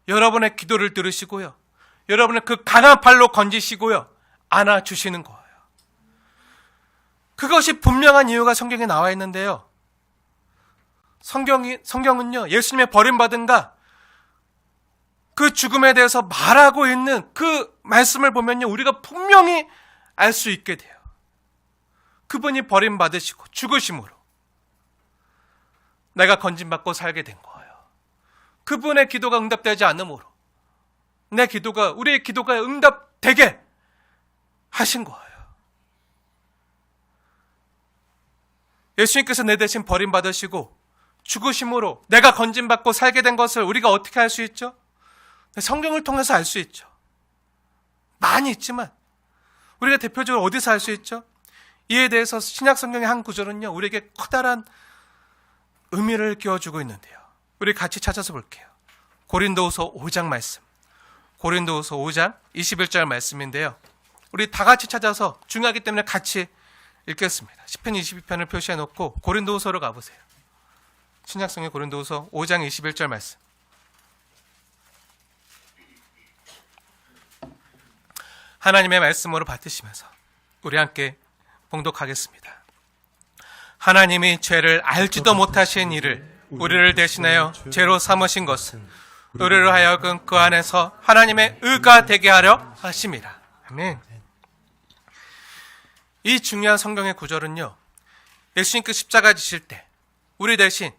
여러분의 기도를 들으시고요 여러분을 그 강한 팔로 건지시고요 안아주시는 거예요. 그것이 분명한 이유가 성경에 나와 있는데요, 성경은요 예수님의 버림받음과 그 죽음에 대해서 말하고 있는 그 말씀을 보면요 우리가 분명히 알 수 있게 돼요. 그분이 버림받으시고 죽으심으로 내가 건진받고 살게 된 거예요. 그분의 기도가 응답되지 않으므로 내 기도가, 우리의 기도가 응답되게 하신 거예요. 예수님께서 내 대신 버림받으시고 죽으심으로 내가 건진받고 살게 된 것을 우리가 어떻게 알 수 있죠? 성경을 통해서 알 수 있죠. 많이 있지만 우리가 대표적으로 어디서 알 수 있죠? 이에 대해서 신약 성경의 한 구절은요 우리에게 커다란 의미를 끼워주고 있는데요, 우리 같이 찾아서 볼게요. 고린도후서 5장 말씀, 고린도후서 5장 21절 말씀인데요, 우리 다 같이 찾아서 중요하기 때문에 같이 읽겠습니다. 시편 22편을 표시해 놓고 고린도후서로 가보세요. 신약성의 고린도후서 5장 21절 말씀. 하나님의 말씀으로 받으시면서 우리 함께 봉독하겠습니다. 하나님이 죄를 알지도 못하신 이를 우리를 대신하여 죄로 삼으신 것은 우리로 하여금 그 안에서 하나님의 의가 되게 하려 하심이라. 아멘. 이 중요한 성경의 구절은요, 예수님께 십자가 지실 때 우리 대신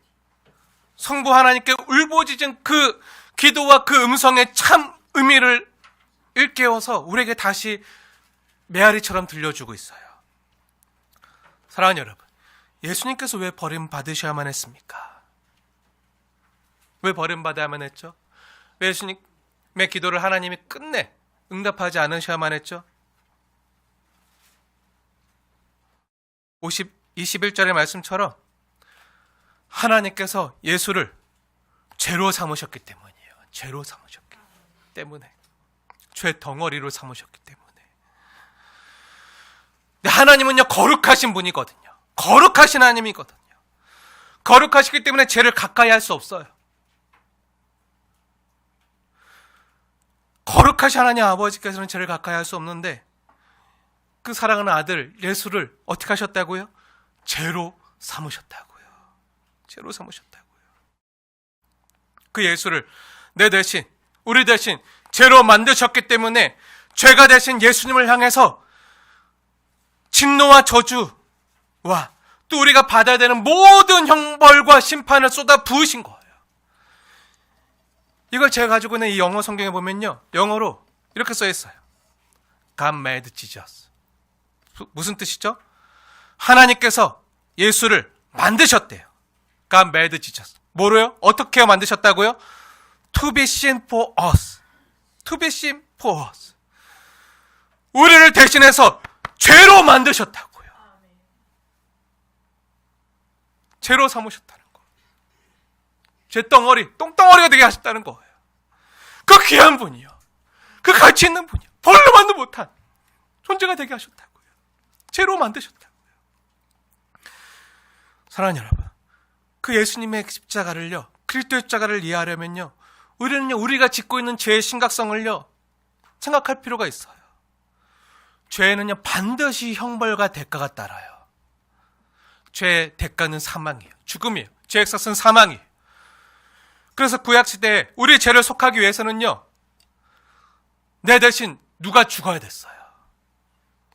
성부 하나님께 울부짖은 그 기도와 그 음성의 참 의미를 일깨워서 우리에게 다시 메아리처럼 들려주고 있어요. 사랑하는 여러분, 예수님께서 왜 버림받으셔야만 했습니까? 왜 버림받아야만 했죠? 왜 예수님의 기도를 하나님이 끝내 응답하지 않으셔야만 했죠? 21절의 말씀처럼 하나님께서 예수를 죄로 삼으셨기 때문이에요. 죄로 삼으셨기 때문에. 죄 덩어리로 삼으셨기 때문에. 근데 하나님은요, 거룩하신 분이거든요. 거룩하신 하나님이거든요. 거룩하시기 때문에 죄를 가까이 할 수 없어요. 거룩하신 하나님 아버지께서는 죄를 가까이 할 수 없는데 그 사랑하는 아들 예수를 어떻게 하셨다고요? 죄로 삼으셨다고요. 죄로 삼으셨다고요. 그 예수를 내 대신, 우리 대신 죄로 만드셨기 때문에 죄가 대신 예수님을 향해서 진노와 저주와 또 우리가 받아야 되는 모든 형벌과 심판을 쏟아 부으신 거예요. 이걸 제가 가지고 있는 이 영어 성경에 보면요, 영어로 이렇게 써 있어요. God made Jesus. 무슨 뜻이죠? 하나님께서 예수를 만드셨대요. God made Jesus. 뭐로요? 어떻게 만드셨다고요? To be sin for us. To be sin for us. 우리를 대신해서 죄로 만드셨다고요. 죄로 삼으셨다는 거. 죄덩어리, 똥덩어리가 되게 하셨다는 거예요. 그 귀한 분이요. 그 가치 있는 분이요. 벌로만도 못한 존재가 되게 하셨다고요. 죄로 만드셨다고요. 사랑하는 여러분, 그 예수님의 십자가를요, 그리스도의 십자가를 이해하려면요, 우리는요, 우리가 짓고 있는 죄의 심각성을요, 생각할 필요가 있어요. 죄는요, 반드시 형벌과 대가가 따라요. 죄의 대가는 사망이에요. 죽음이에요. 죄의 삭은 사망이에요. 그래서 구약시대에 우리 죄를 속하기 위해서는요, 내 대신 누가 죽어야 됐어요.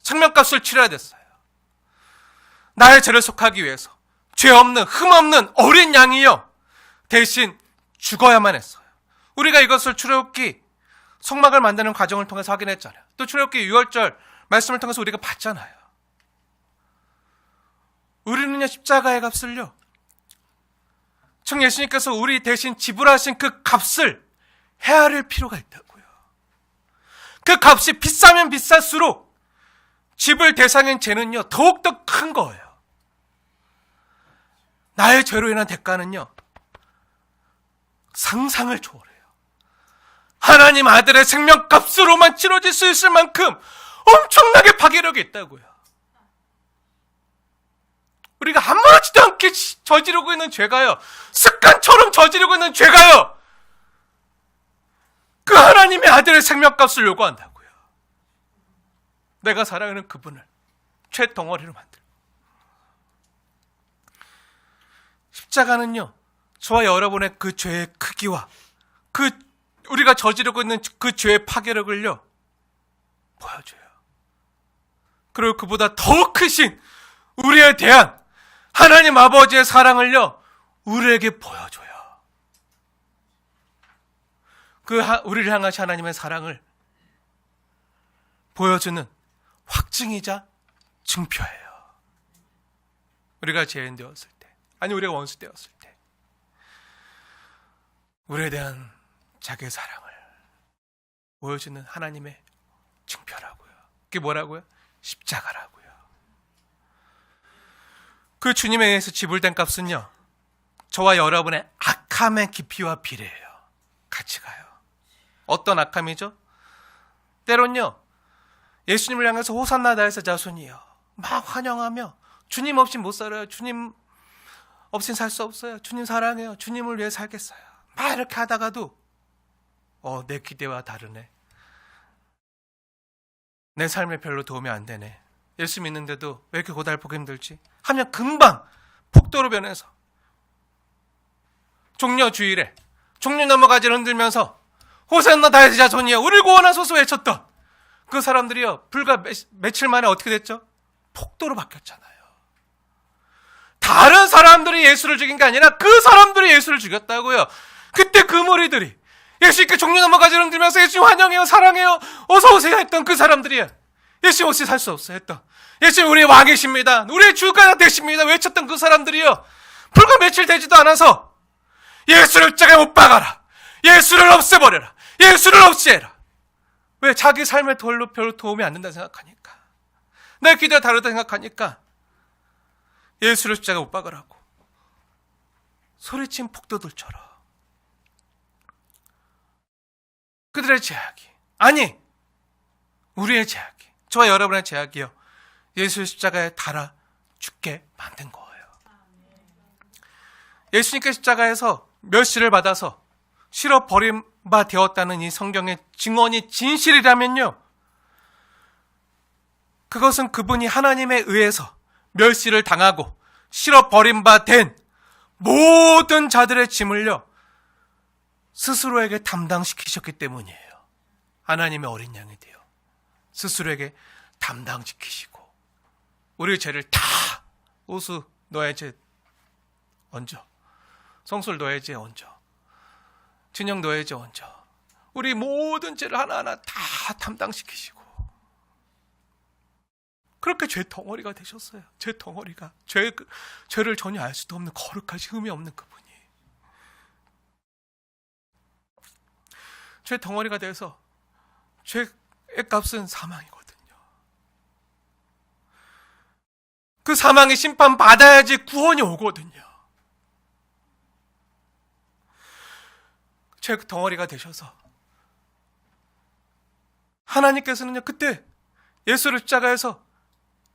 생명값을 치러야 됐어요. 나의 죄를 속하기 위해서 죄 없는, 흠 없는 어린 양이요, 대신 죽어야만 했어요. 우리가 이것을 출애굽기 성막을 만드는 과정을 통해서 확인했잖아요. 또 출애굽기 6월절 말씀을 통해서 우리가 봤잖아요. 우리는요, 십자가의 값을요, 청 예수님께서 우리 대신 지불하신 그 값을 헤아릴 필요가 있다고요. 그 값이 비싸면 비쌀수록 지불 대상인 죄는요, 더욱더 큰 거예요. 나의 죄로 인한 대가는요, 상상을 초월해요. 하나님 아들의 생명값으로만 치러질 수 있을 만큼 엄청나게 파괴력이 있다고요. 우리가 아무렇지도 않게 저지르고 있는 죄가요, 습관처럼 저지르고 있는 죄가요, 그 하나님의 아들의 생명값을 요구한다고요. 내가 사랑하는 그분을 죄 덩어리로 만들고. 십자가는요, 저와 여러분의 그 죄의 크기와 그 우리가 저지르고 있는 그 죄의 파괴력을요, 보여줘요. 그리고 그보다 더 크신 우리에 대한 하나님 아버지의 사랑을요, 우리에게 보여줘요. 우리를 향하신 하나님의 사랑을 보여주는 확증이자 증표예요. 우리가 죄인 되었을 때, 아니 우리가 원수 되었을 때, 우리에 대한 자기의 사랑을 보여주는 하나님의 증표라고요. 그게 뭐라고요? 십자가라고요. 그 주님에 의해서 지불된 값은요, 저와 여러분의 악함의 깊이와 비례해요. 같이 가요. 어떤 악함이죠? 때론요, 예수님을 향해서 호산나 다윗의 자손이요, 막 환영하며 주님 없이 못 살아요. 주님 없인 살 수 없어요. 주님 사랑해요. 주님을 위해 살겠어요. 막 이렇게 하다가도 내 기대와 다르네. 내 삶에 별로 도움이 안 되네. 예수 믿는데도 왜 이렇게 고달프고 힘들지? 하면 금방 폭도로 변해서 종려 주일에 종려 넘어가지를 흔들면서 호산나 다윗의 자손이여 우리를 구원하소서 외쳤던 그 사람들이요 불과 며칠 만에 어떻게 됐죠? 폭도로 바뀌었잖아요. 다른 사람들이 예수를 죽인 게 아니라 그 사람들이 예수를 죽였다고요. 그때 그 무리들이 예수님께 종려 넘어가지를 흔들면서 예수님 환영해요 사랑해요 어서 오세요 했던 그 사람들이요. 예수님 없이 살 수 없어요 했던, 예수님 우리의 왕이십니다 우리의 주가 되십니다 외쳤던 그 사람들이요 불과 며칠 되지도 않아서 예수를 십자가에 못 박아라, 예수를 없애버려라, 예수를 없애라. 왜? 자기 삶에 별로 도움이 안 된다 생각하니까, 내 기대가 다르다 생각하니까 예수를 십자가에 못 박으라고 소리친 폭도들처럼 그들의 제약이, 아니 우리의 제약이, 저와 여러분의 제약이요 예수 십자가에 달아 죽게 만든 거예요. 예수님께 십자가에서 멸시를 받아서 실어 버림 바 되었다는 이 성경의 증언이 진실이라면요, 그것은 그분이 하나님에 의해서 멸시를 당하고 실어 버림 바 된 모든 자들의 짐을요 스스로에게 담당시키셨기 때문이에요. 하나님의 어린 양이 되어 스스로에게 담당시키시고 우리의 죄를 다 우수 너의 죄 얹어, 성술 너의 죄 얹어, 진영 너의 죄 얹어, 우리 모든 죄를 하나하나 다 담당시키시고 그렇게 죄 덩어리가 되셨어요. 죄 덩어리가, 죄를 전혀 알 수도 없는 거룩하시 흠이 없는 그분이 죄 덩어리가 돼서 죄의 값은 사망이거든요. 그 사망의 심판 받아야지 구원이 오거든요. 죄 덩어리가 되셔서 하나님께서는요 그때 예수를 십자가에서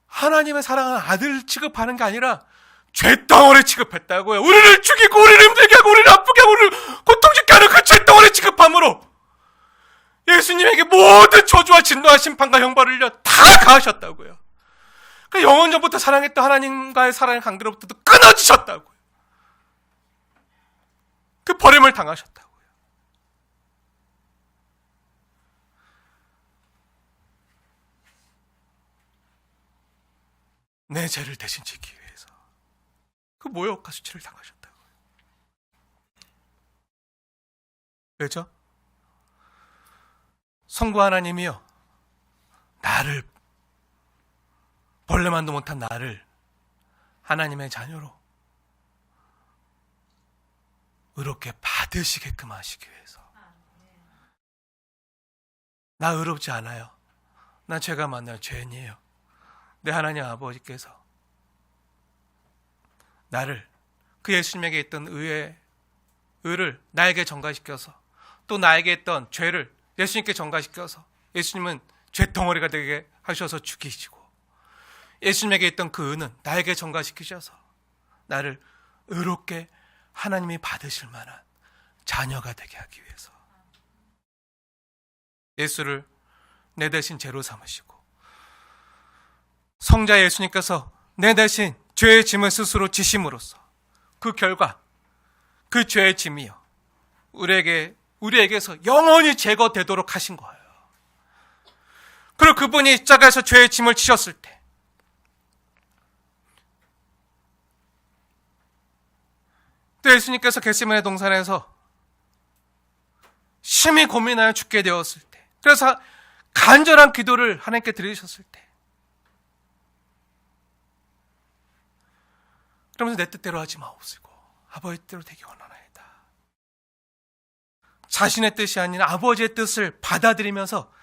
하나님의 사랑하는 아들 취급하는 게 아니라 죄 덩어리 취급했다고요. 우리를 죽이고 우리를 힘들게 하고 우리를 아프게 하고 우리를 고통짓게 하는 그 죄 덩어리 취급함으로 예수님에게 모든 저주와 진노와 심판과 형벌을요 다 가하셨다고요. 그 영원 전부터 사랑했던 하나님과의 사랑의 관계로부터도 끊어지셨다고요. 그 버림을 당하셨다고요. 내 죄를 대신 지기 위해서 그 모욕과 수치를 당하셨다고요. 왜죠? 성부 하나님이요 나를, 벌레만도 못한 나를 하나님의 자녀로 의롭게 받으시게끔 하시기 위해서. 나 의롭지 않아요. 나 죄가 많아요. 죄인이에요. 내 하나님 아버지께서 나를, 그 예수님에게 있던 의를 나에게 전가시켜서 또 나에게 있던 죄를 예수님께 전가시켜서 예수님은 죄덩어리가 되게 하셔서 죽이시고 예수님에게 있던 그 의는 나에게 전가시키셔서 나를 의롭게 하나님이 받으실 만한 자녀가 되게 하기 위해서 예수를 내 대신 죄로 삼으시고 성자 예수님께서 내 대신 죄의 짐을 스스로 지심으로써 그 결과 그 죄의 짐이요 우리에게서 영원히 제거되도록 하신 거예요. 그리고 그분이 십자가에서 죄의 짐을 지셨을 때 또 예수님께서 겟세마네 동산에서 심히 고민하여 죽게 되었을 때, 그래서 간절한 기도를 하나님께 드리셨을 때, 그러면서 내 뜻대로 하지 마옵시고 아버지 뜻대로 되기 원하나이다. 자신의 뜻이 아닌 아버지의 뜻을 받아들이면서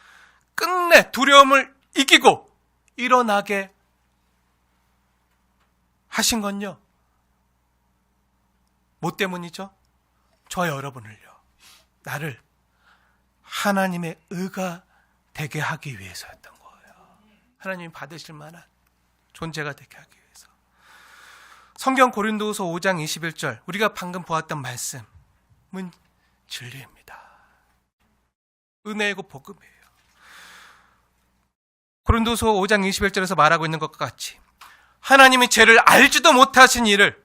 끝내 두려움을 이기고 일어나게 하신 건요, 뭐 때문이죠? 저 여러분을요, 나를 하나님의 의가 되게 하기 위해서였던 거예요. 하나님이 받으실 만한 존재가 되게 하기 위해서. 성경 고린도후서 5장 21절, 우리가 방금 보았던 말씀은 진리입니다. 은혜이고 복음이에요. 고린도후서 5장 21절에서 말하고 있는 것과 같이 하나님이 죄를 알지도 못하신 이를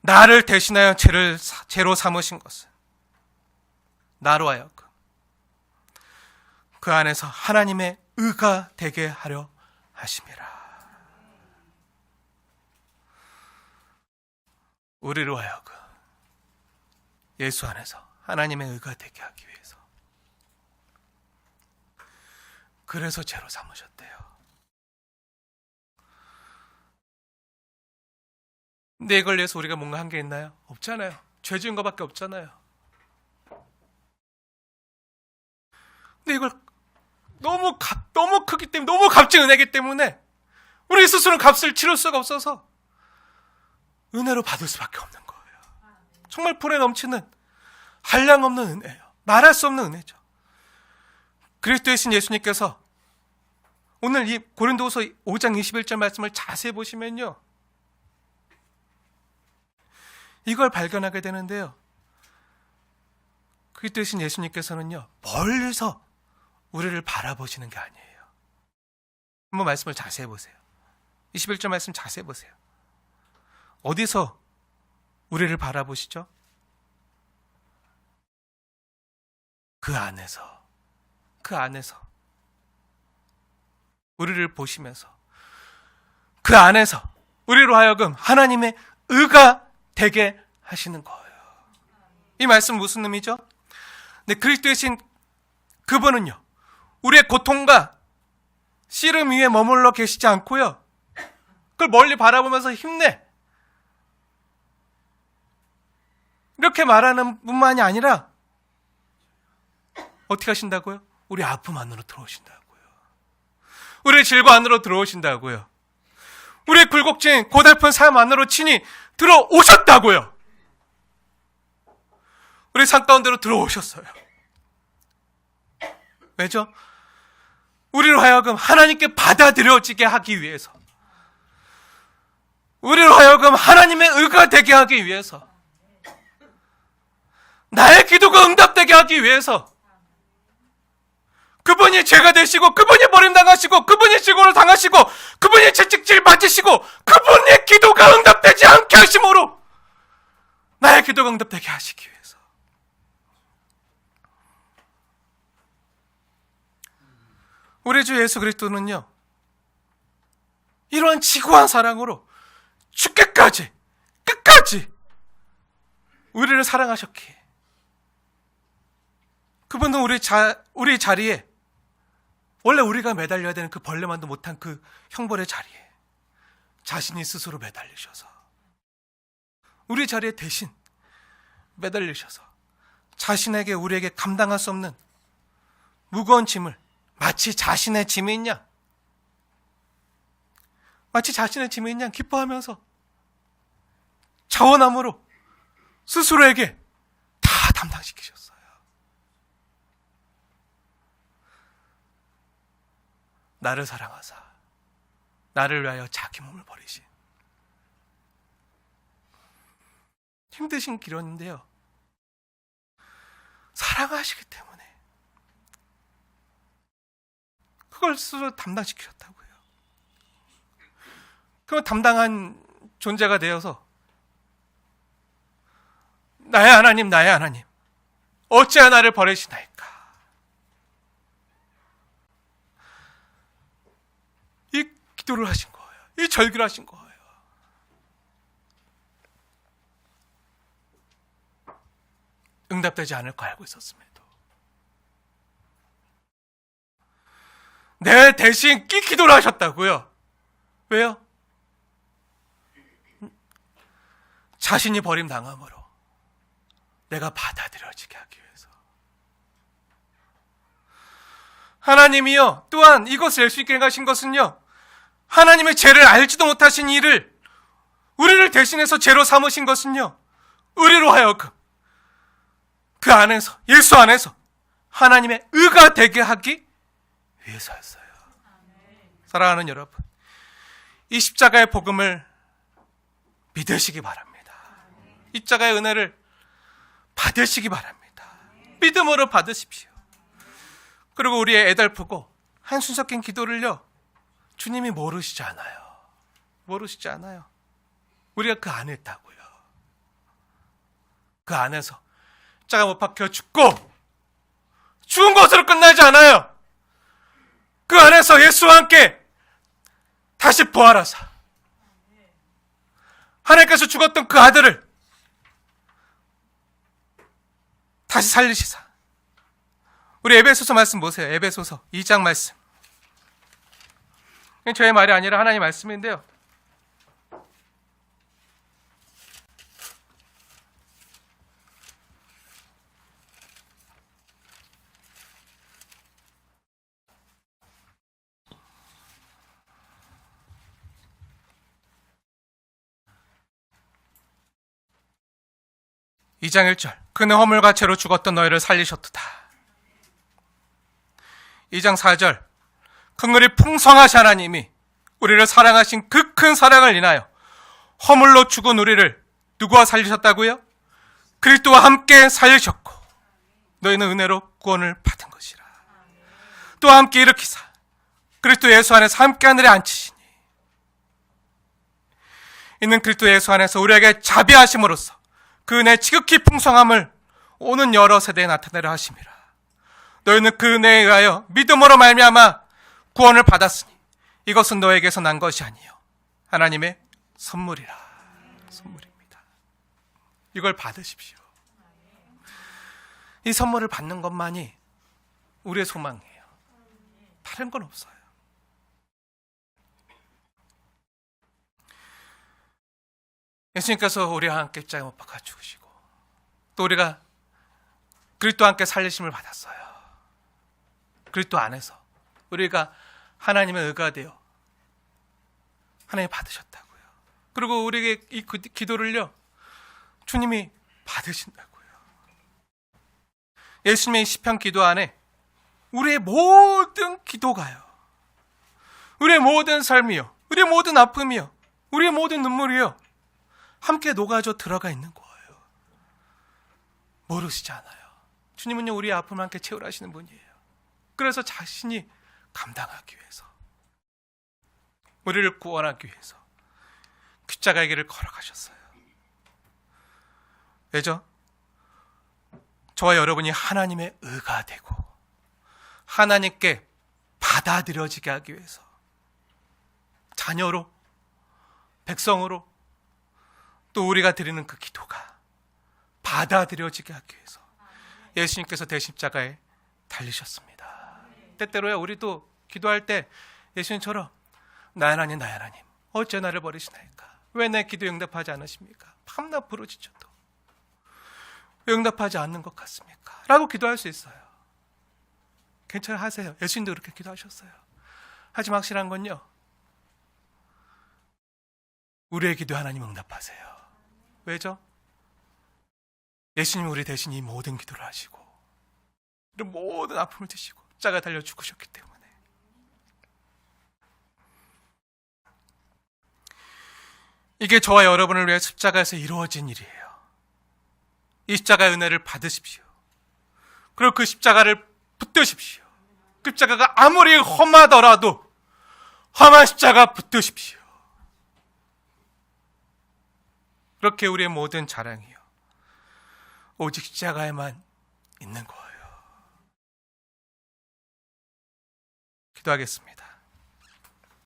나를 대신하여 죄로 삼으신 것은 나로 하여금 그 안에서 하나님의 의가 되게 하려 하심이라. 우리로 하여금 예수 안에서 하나님의 의가 되게 하기 위해서, 그래서 죄로 삼으셨대요. 근데 이걸 위해서 우리가 뭔가 한 게 있나요? 없잖아요. 죄 지은 것밖에 없잖아요. 근데 이걸 너무 크기 때문에, 너무 값진 은혜이기 때문에 우리 스스로는 값을 치를 수가 없어서 은혜로 받을 수밖에 없는 거예요. 정말 불에 넘치는 한량없는 은혜예요. 말할 수 없는 은혜죠. 그리스도의 신 예수님께서 오늘 이 고린도후서 5장 21절 말씀을 자세히 보시면요, 이걸 발견하게 되는데요. 그리스도의 신 예수님께서는요, 멀리서 우리를 바라보시는 게 아니에요. 한번 말씀을 자세히 보세요. 21절 말씀 자세히 보세요. 어디서 우리를 바라보시죠? 그 안에서 우리를 보시면서 그 안에서 우리로 하여금 하나님의 의가 되게 하시는 거예요. 이 말씀 무슨 의미죠? 네, 그리스도의 신 그분은요, 우리의 고통과 씨름 위에 머물러 계시지 않고요, 그걸 멀리 바라보면서 힘내, 이렇게 말하는 뿐만이 아니라 어떻게 하신다고요? 우리 아픔 안으로 들어오신다고요. 우리의 질고 안으로 들어오신다고요. 우리의 굴곡진 고달픈 삶 안으로 친히 들어오셨다고요. 우리 삶 가운데로 들어오셨어요. 왜죠? 우리로 하여금 하나님께 받아들여지게 하기 위해서, 우리로 하여금 하나님의 의가 되게 하기 위해서, 나의 기도가 응답되게 하기 위해서, 그분이 죄가 되시고, 그분이 버림당하시고, 그분이 지고를 당하시고, 그분이 채찍질 맞으시고, 그분의 기도가 응답되지 않게 하심으로 나의 기도가 응답되게 하시기 위해서. 우리 주 예수 그리스도는요, 이러한 지고한 사랑으로 죽기까지, 끝까지 우리를 사랑하셨기에, 그분은 우리 자리에, 원래 우리가 매달려야 되는 그 벌레만도 못한 그 형벌의 자리에 자신이 스스로 매달리셔서, 우리 자리에 대신 매달리셔서 자신에게, 우리에게 감당할 수 없는 무거운 짐을, 마치 자신의 짐이 있냐 기뻐하면서 자원함으로 스스로에게 다 담당시키셨어요. 나를 사랑하사 나를 위하여 자기 몸을 버리신, 힘드신 길이었는데요, 사랑하시기 때문에 그걸 스스로 담당시키셨다고요. 그럼 담당한 존재가 되어서 나의 하나님 어찌하여 나를 버리시나이까, 이 기도를 하신 거예요. 이 절기를 하신 거예요. 응답되지 않을 거 알고 있었음에도 내 대신 기도를 하셨다고요. 왜요? 자신이 버림당함으로 내가 받아들여지게 하기 위해서. 하나님이요, 또한 이것을 낼 수 있게 하신 것은요, 하나님의 죄를 알지도 못하신 이를, 우리를 대신해서 죄로 삼으신 것은요, 우리로 하여금 그 안에서, 예수 안에서 하나님의 의가 되게 하기 위해서였어요. 사랑하는 여러분, 이 십자가의 복음을 믿으시기 바랍니다. 이 십자가의 은혜를 받으시기 바랍니다. 믿음으로 받으십시오. 그리고 우리의 애달프고 한숨 섞인 기도를요, 주님이 모르시지 않아요. 우리가 그 안에 있다고요. 그 안에서 십자가 못 박혀 죽고 죽은 것으로 끝나지 않아요. 그 안에서 예수와 함께 다시 부활하사 하나님께서 죽었던 그 아들을 다시 살리시사. 우리 에베소서 말씀 보세요. 에베소서 2장 말씀. 저의 말이 아니라 하나님의 말씀인데요. 이 장 1절. 그는 허물과 죄로 죽었던 너희를 살리셨도다. 2장 4절. 긍휼이 풍성하신 하나님이 우리를 사랑하신 그 큰 사랑을 인하여 허물로 죽은 우리를 누구와 살리셨다고요? 그리스도와 함께 살리셨고 너희는 은혜로 구원을 받은 것이라. 또 함께 일으키사 그리스도 예수 안에서 함께 하늘에 앉히시니 이는 그리스도 예수 안에서 우리에게 자비하심으로써 그 은혜의 지극히 풍성함을 오는 여러 세대에 나타내려 하심이라. 너희는 그 은혜에 의하여 믿음으로 말미암아 구원을 받았으니 이것은 너에게서 난 것이 아니요 하나님의 선물이라. 선물입니다. 이걸 받으십시오. 이 선물을 받는 것만이 우리의 소망이에요. 다른 건 없어요. 예수님께서 우리와 함께 십자가에 못 박아 죽으시고 또 우리가 그리스도와 함께 살리심을 받았어요. 그리스도 안에서 우리가 하나님의 의가 되어 하나님 받으셨다고요. 그리고 우리에게 이 기도를요 주님이 받으신다고요. 예수님의 시편 기도 안에 우리의 모든 기도가요, 우리의 모든 삶이요, 우리의 모든 아픔이요, 우리의 모든 눈물이요 함께 녹아져 들어가 있는 거예요. 모르시지 않아요. 주님은요 우리의 아픔을 함께 채우려 하시는 분이에요. 그래서 자신이 감당하기 위해서, 우리를 구원하기 위해서 십자가의 길을 걸어가셨어요. 왜죠? 저와 여러분이 하나님의 의가 되고 하나님께 받아들여지게 하기 위해서, 자녀로, 백성으로, 또 우리가 드리는 그 기도가 받아들여지게 하기 위해서 예수님께서 대신 십자가에 달리셨습니다. 때때로야 우리도 기도할 때 예수님처럼 나의 하나님, 나의 하나님, 어째 나를 버리시나이까? 왜 내 기도 응답하지 않으십니까? 밤낮 부르짖혀도 왜 응답하지 않는 것 같습니까? 라고 기도할 수 있어요. 괜찮아, 하세요. 예수님도 그렇게 기도하셨어요. 하지만 확실한 건요, 우리의 기도 하나님 응답하세요. 왜죠? 예수님이 우리 대신 이 모든 기도를 하시고 이런 모든 아픔을 드시고 십자가 달려 죽으셨기 때문에. 이게 저와 여러분을 위해 십자가에서 이루어진 일이에요. 이 십자가의 은혜를 받으십시오. 그리고 그 십자가를 붙드십시오. 그 십자가가 아무리 험하더라도 험한 십자가 붙드십시오. 그렇게 우리의 모든 자랑이요 오직 십자가에만 있는 거예요. 기도하겠습니다.